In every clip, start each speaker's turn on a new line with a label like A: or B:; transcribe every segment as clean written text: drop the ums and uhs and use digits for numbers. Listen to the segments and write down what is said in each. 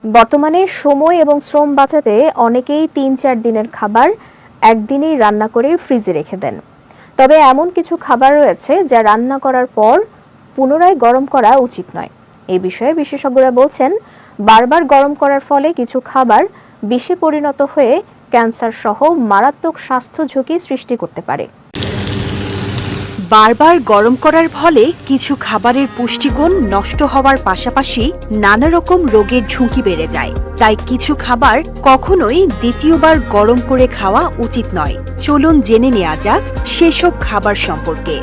A: বর্তমানে সময় এবং শ্রম বাঁচাতে অনেকেই ৩-৪ দিনের খাবার একদিনেই রান্না করে ফ্রিজে রেখে দেন। তবে এমন কিছু খাবার রয়েছে যা রান্না করার পর পুনরায় গরম করা উচিত নয়। এই বিষয়ে বিশেষজ্ঞরা বলছেন, বারবার গরম করার ফলে কিছু খাবার বিষে পরিণত হয়ে ক্যান্সার সহ মারাত্মক স্বাস্থ্য ঝুঁকি সৃষ্টি করতে পারে।
B: বারবার গরম করার ফলে কিছু খাবারের পুষ্টিগুণ নষ্ট হওয়ার পাশাপাশি নানা রকম রোগের ঝুঁকি বেড়ে যায়। তাই কিছু খাবার কখনোই দ্বিতীয়বার গরম করে খাওয়া উচিত নয়। চলুন জেনে নেওয়া যাক সেসব খাবার সম্পর্কে।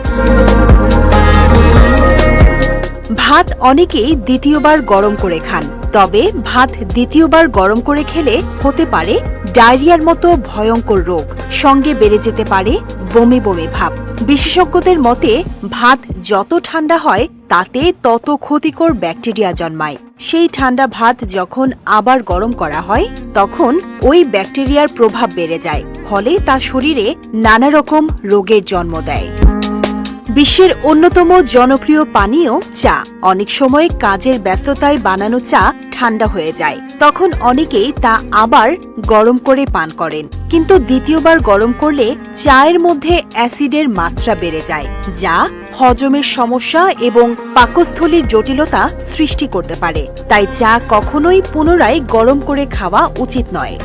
B: ভাত অনেকেই দ্বিতীয়বার গরম করে খান, তবে ভাত দ্বিতীয়বার গরম করে খেলে হতে পারে ডায়রিয়ার মতো ভয়ঙ্কর রোগ, সঙ্গে বেড়ে যেতে পারে বমি বমি ভাব। বিশেষজ্ঞদের মতে ভাত যত ঠান্ডা হয় তাতে তত ক্ষতিকর ব্যাকটেরিয়া জন্মায়। সেই ঠান্ডা ভাত যখন আবার গরম করা হয় তখন ওই ব্যাকটেরিয়ার প্রভাব বেড়ে যায়, ফলে তা শরীরে নানা রকম রোগের জন্ম দেয়। বিশ্বের অন্যতম জনপ্রিয় পানীয় চা। অনেক সময় কাজের ব্যস্ততায় বানানো চা ঠান্ডা হয়ে যায়, তখন অনেকেই তা আবার গরম করে পান করেন। কিন্তু দ্বিতীয়বার গরম করলে চায়ের মধ্যে অ্যাসিডের মাত্রা বেড়ে যায়, যা হজমের সমস্যা এবং পাকস্থলীর জটিলতা সৃষ্টি করতে পারে। তাই চা কখনোই পুনরায় গরম করে খাওয়া উচিত নয়।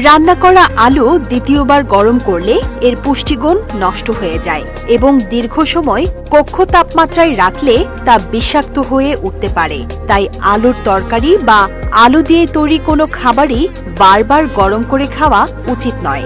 B: রান্না করা আলু দ্বিতীয়বার গরম করলে এর পুষ্টিগুণ নষ্ট হয়ে যায় এবং দীর্ঘ সময় কক্ষ তাপমাত্রায় রাখলে তা বিষাক্ত হয়ে উঠতে পারে। তাই আলুর তরকারি বা আলু দিয়ে তৈরি কোনো খাবারই বারবার গরম করে খাওয়া উচিত নয়।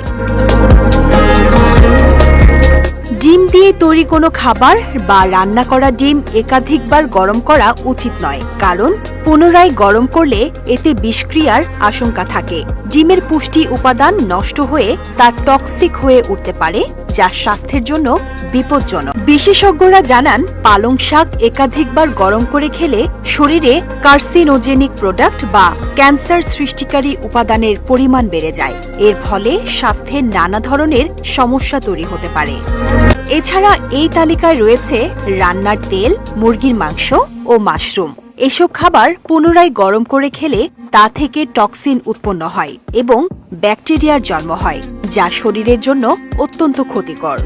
B: ডিম দিয়ে তৈরি কোনো খাবার বা রান্না করা ডিম একাধিকবার গরম করা উচিত নয়, কারণ পুনরায় গরম করলে এতে বিষক্রিয়ার আশঙ্কা থাকে। ডিমের পুষ্টি উপাদান নষ্ট হয়ে তা টক্সিক হয়ে উঠতে পারে, যা স্বাস্থ্যের জন্য বিপজ্জনক। বিশেষজ্ঞরা জানান, পালং শাক একাধিকবার গরম করে খেলে শরীরে কার্সিনোজেনিক প্রোডাক্ট বা ক্যান্সার সৃষ্টিকারী উপাদানের পরিমাণ বেড়ে যায়। এর ফলে স্বাস্থ্যের নানা ধরনের সমস্যা তৈরি হতে পারে। এছাড়া এই তালিকায় রয়েছে রান্নার তেল, মুরগির মাংস ও মাশরুম। এসব খাবার পুনরায় গরম করে খেলে তা থেকে টক্সিন উৎপন্ন হয় এবং ব্যাকটেরিয়ার জন্ম হয়, যা শরীরের জন্য অত্যন্ত ক্ষতিকর।